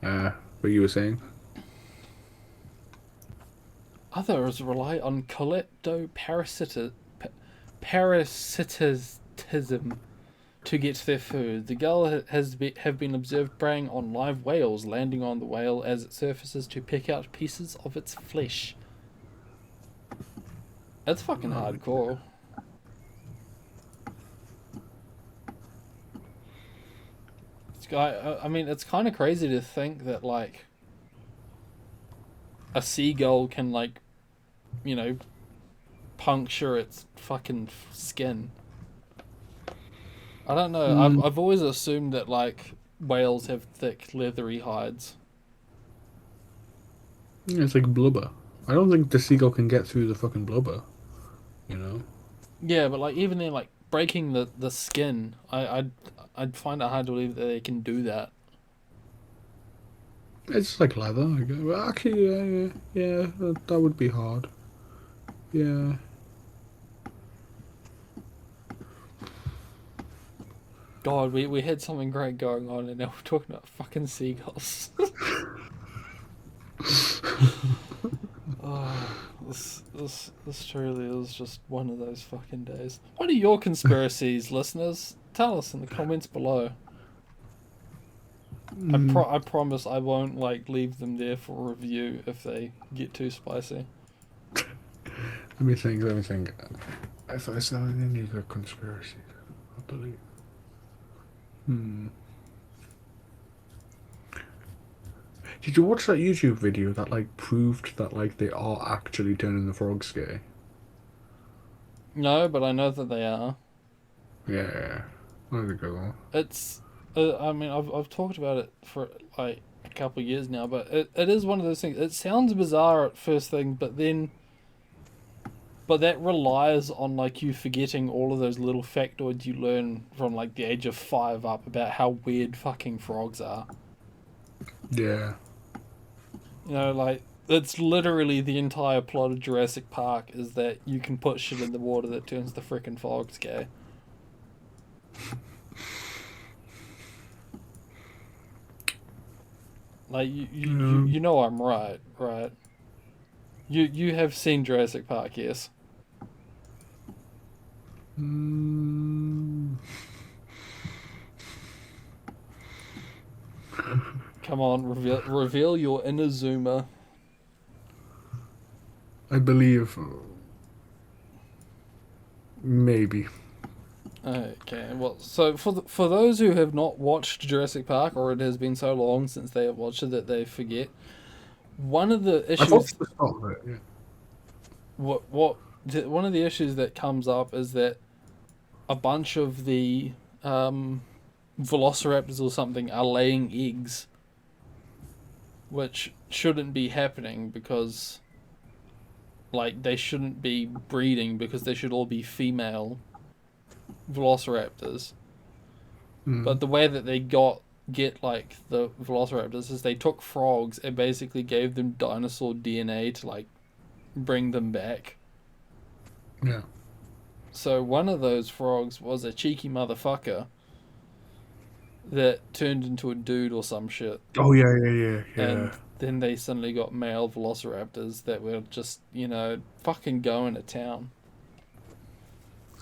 What you were saying? Others rely on parasitism to get their food. The gull have been observed preying on live whales, landing on the whale as it surfaces to pick out pieces of its flesh. That's fucking hardcore. I mean, it's kind of crazy to think that, like, a seagull can, like, you know, puncture its fucking skin. I don't know. I've always assumed that, like, whales have thick, leathery hides. Yeah, it's like blubber. I don't think the seagull can get through the fucking blubber. You know. Yeah, but, like, even then, like, breaking the skin, I'd find it hard to believe that they can do that. It's like leather. I guess. Well, actually, yeah, that would be hard. Yeah. God, we had something great going on, and now we're talking about fucking seagulls. Oh, this truly is just one of those fucking days. What are your conspiracies, listeners? Tell us in the comments below. I promise I won't, like, leave them there for review if they get too spicy. Let me think. If I saw any good conspiracies, I believe. Did you watch that YouTube video that like proved that like they are actually turning the frogs gay? No, but I know that they are. Yeah, that was a good one. It's, I mean, I've talked about it for like a couple of years now, but it is one of those things. It sounds bizarre at first thing, but that relies on, like, you forgetting all of those little factoids you learn from, like, the age of 5 up about how weird fucking frogs are. Yeah. You know, like, it's literally the entire plot of Jurassic Park is that you can put shit in the water that turns the frickin' frogs gay. Like, you know I'm right? You have seen Jurassic Park, yes? Come on, reveal your inner Zoomer. I believe. Maybe. Okay, well, so for those who have not watched Jurassic Park, or it has been so long since they have watched it that they forget, one of the I thought issues the start of it, yeah. one of the issues that comes up is that a bunch of the velociraptors or something are laying eggs, which shouldn't be happening because, like, they shouldn't be breeding because they should all be female velociraptors. But the way that they get like the velociraptors is they took frogs and basically gave them dinosaur DNA to, like, bring them back. Yeah. So one of those frogs was a cheeky motherfucker that turned into a dude or some shit. Oh yeah. And then they suddenly got male velociraptors that were just, you know, fucking going to town.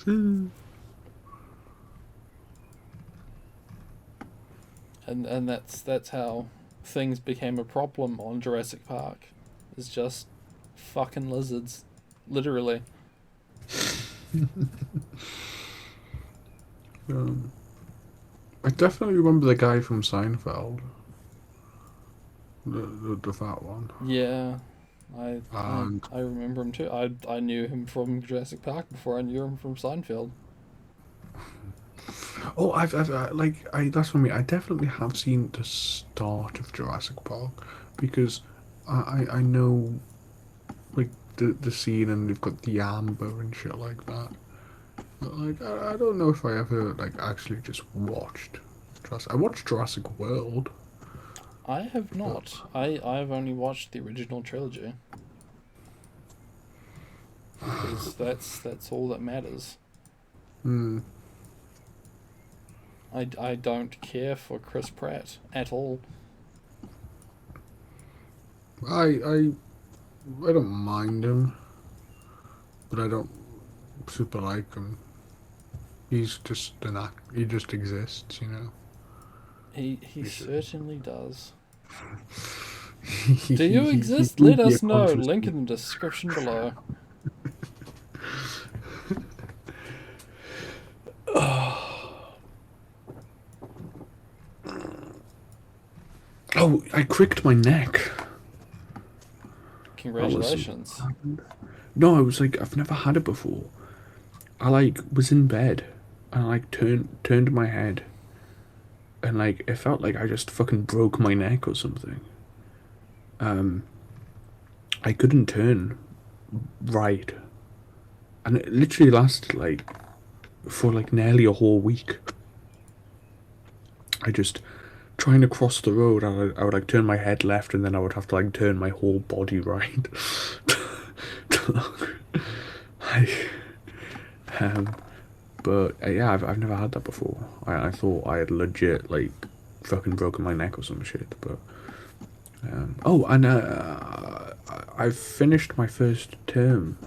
And that's how things became a problem on Jurassic Park. It's just fucking lizards. Literally. I definitely remember the guy from Seinfeld. The fat one. Yeah. I And remember him too. I knew him from Jurassic Park before I knew him from Seinfeld. oh, that's for me. I definitely have seen the start of Jurassic Park because I know like the scene and they've got the amber and shit like that. But, like I don't know if I ever like actually just watched Jurassic. I watched Jurassic World. I have not. I've only watched the original trilogy. because that's all that matters. Hmm. I don't care for Chris Pratt at all. I don't mind him, but I don't super like him. He's just an act. He just exists, you know. He He's just- certainly does. Do you exist? would Let be a us know. conscious- Link in the description below. Oh, I cricked my neck. Congratulations. No, I was like, I've never had it before. I like was in bed and I like turned my head and like it felt like I just fucking broke my neck or something. I couldn't turn right. And it literally lasted like for like nearly a whole week. I just trying to cross the road, I would like turn my head left and then I would have to like turn my whole body right. I, but yeah, I've never had that before. I thought I had legit like fucking broken my neck or some shit, but oh, and I've finished my first term.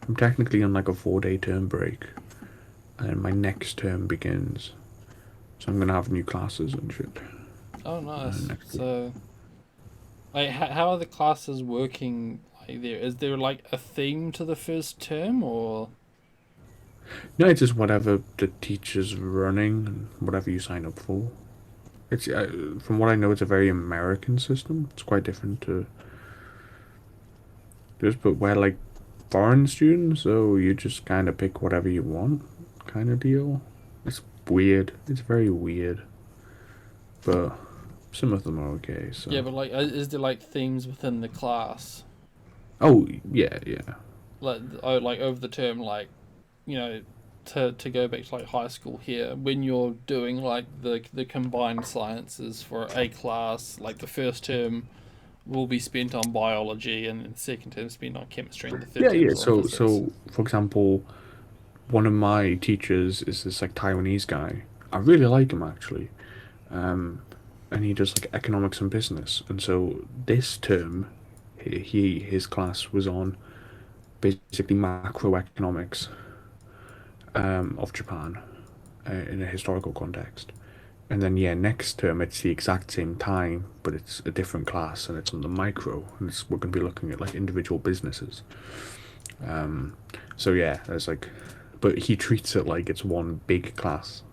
I'm technically on like a 4-day term break, and my next term begins. So I'm gonna have new classes and shit. Oh, nice. next So, like, how are the classes working? Like, is there like a theme to the first term, or? No, it's just whatever the teacher's running and whatever you sign up for. It's from what I know, it's a very American system. It's quite different to just, but where like foreign students, so you just kind of pick whatever you want, kind of deal. It's weird. It's very weird, but some of them are okay. So Yeah, but like, is there like themes within the class? oh yeah, yeah. Like, like over the term, like, you know, to go back to like high school here, when you're doing like the combined sciences for a class, like the first term will be spent on biology, and then the second term spent on chemistry, and the third Yeah, term yeah. is on physics. So for example, one of my teachers is this like Taiwanese guy. I really like him actually, and he does like economics and business. And so this term, his class was on basically macroeconomics of Japan in a historical context. And then yeah, next term it's the exact same time, but it's a different class and it's on the micro, and we're going to be looking at like individual businesses. So yeah, there's like, but he treats it like it's one big class,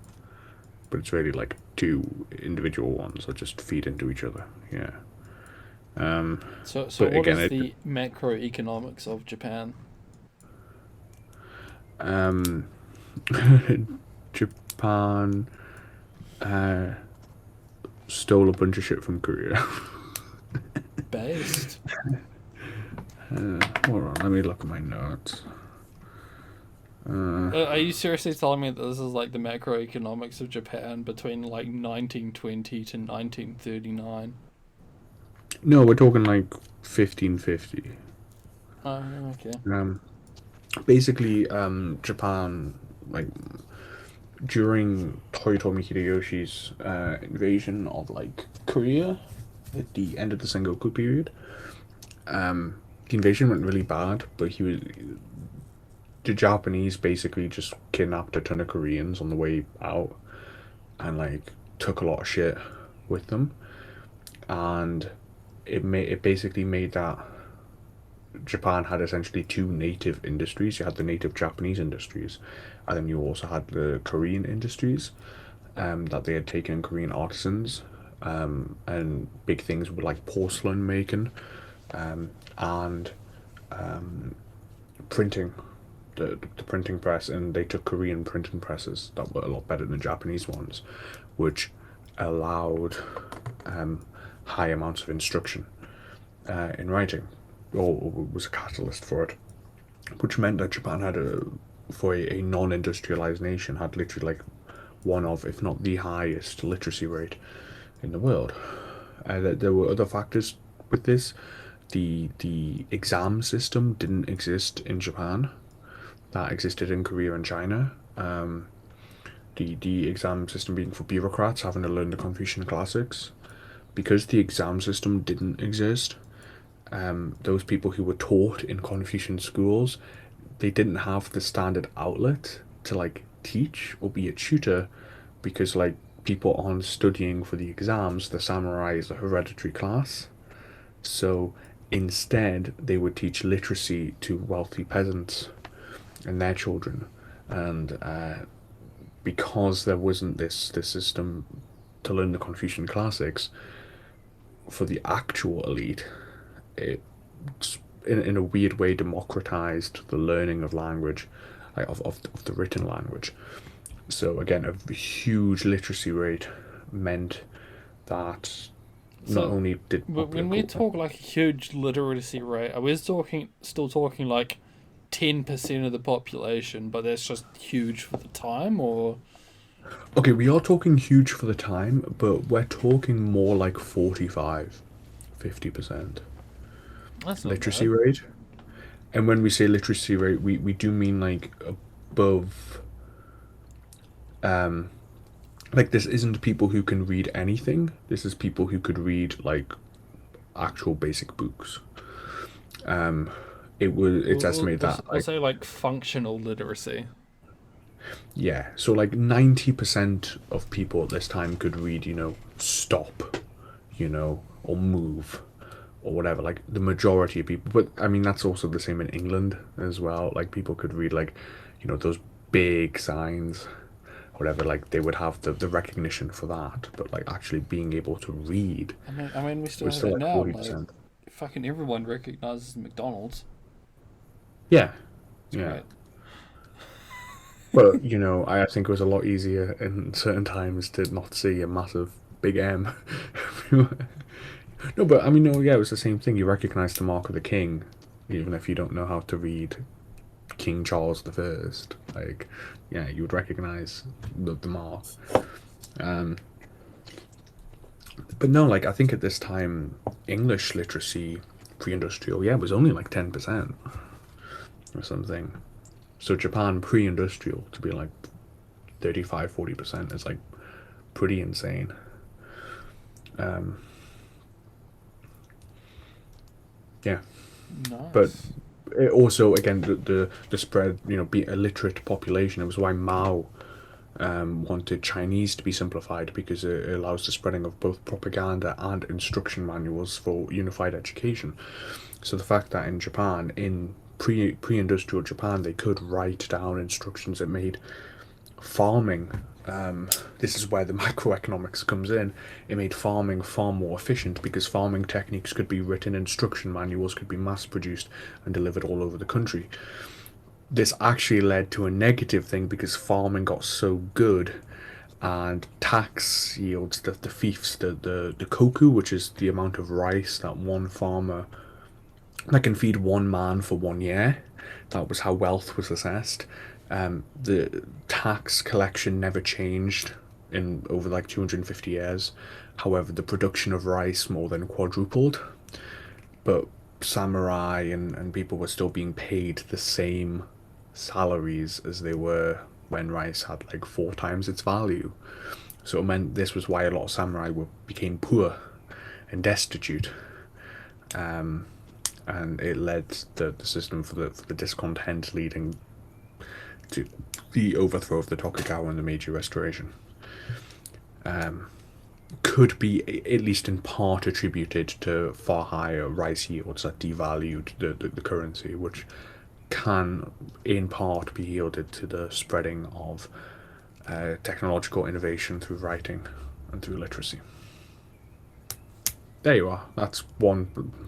but it's really like two individual ones that just feed into each other. Yeah. So But what again, is the macroeconomics of Japan? Japan stole a bunch of shit from Korea. Based. Hold on, let me look at my notes. Are you seriously telling me that this is like the macroeconomics of Japan between like 1920 to 1939? No, we're talking like 1550. Oh, okay. Basically, Japan, like during Toyotomi Hideyoshi's invasion of like Korea at the end of the Sengoku period, the invasion went really bad, but the Japanese basically just kidnapped a ton of Koreans on the way out and like took a lot of shit with them, and it basically made that Japan had essentially two native industries. You had the native Japanese industries, and then you also had the Korean industries that they had taken Korean artisans, and big things were like porcelain making, and printing, the printing press, and they took Korean printing presses that were a lot better than Japanese ones, which allowed high amounts of instruction in writing, or was a catalyst for it, which meant that Japan had for a non-industrialized nation, had literally like one of, if not the highest literacy rate in the world. There were other factors with this. The exam system didn't exist in Japan, that existed in Korea and China. The exam system being for bureaucrats having to learn the Confucian classics. Because the exam system didn't exist, those people who were taught in Confucian schools, they didn't have the standard outlet to like teach or be a tutor, because like people aren't studying for the exams. The samurai is a hereditary class, so instead they would teach literacy to wealthy peasants and their children, and because there wasn't this system to learn the Confucian classics for the actual elite, it in a weird way democratized the learning of language, like of the written language. So again, a huge literacy rate meant that not So, only did but popular when we culture, talk like a huge literacy rate, are we still talking like 10% of the population, but that's just huge for the time, or okay, we are talking huge for the time, but we're talking more like 45-50% that's not literacy bad. rate. And when we say literacy rate, we do mean like above, um, like this isn't people who can read anything. This is people who could read like actual basic books. It's estimated that We'll like, say like functional literacy. yeah, so like 90% of people at this time could read, stop, or move or whatever. Like the majority of people, but I mean that's also the same in England as well. Like people could read like, those big signs, whatever. Like they would have the recognition for that, but like actually being able to read I mean, we still was have still that like now. forty Like, percent. fucking everyone recognizes McDonald's. Yeah, It's yeah. great. But I think it was a lot easier in certain times to not see a massive big M everywhere. No, but I mean, no, yeah, it was the same thing. You recognize the mark of the king, even if you don't know how to read King Charles the First. Like, yeah, you would recognize the mark. Um, but no, like I think at this time, English literacy, pre-industrial, yeah, was only like 10% or something. So Japan pre-industrial to be like 35-40% is like pretty insane. Um, yeah, but Nice. it also again the spread, be a literate population. It was why Mao wanted Chinese to be simplified, because it allows the spreading of both propaganda and instruction manuals for unified education. So the fact that in Japan, in pre-industrial Japan, they could write down instructions, it made farming. This is where the macroeconomics comes in. It made farming far more efficient, because farming techniques could be written, instruction manuals could be mass produced and delivered all over the country. This actually led to a negative thing, because farming got so good and tax yields, the fiefs, the koku, which is the amount of rice that one farmer that can feed one man for 1 year. That was how wealth was assessed. The tax collection never changed in over like 250 years. However, the production of rice more than quadrupled. But samurai and people were still being paid the same salaries as they were when rice had like 4 times its value. So it meant this was why a lot of samurai became poor and destitute. And it led the system for the discontent, leading to the overthrow of the Tokugawa and the Meiji Restoration. Could be at least in part attributed to far higher rice yields that devalued the currency, which can in part be yielded to the spreading of technological innovation through writing and through literacy. There you are. That's one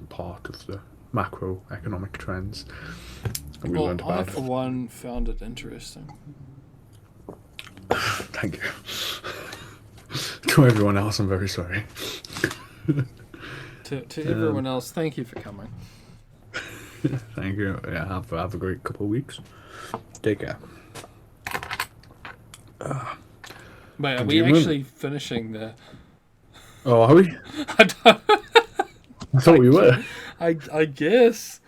part of the macroeconomic trends that we Well, learned I about. for one found it interesting. Thank you. To everyone else, I'm very sorry. To everyone else, thank you for coming. Thank you. Yeah, have a great couple of weeks. Take care. Wait, are And we you, Moon? actually finishing the? Oh, are we? I don't. I thought we were. I guess.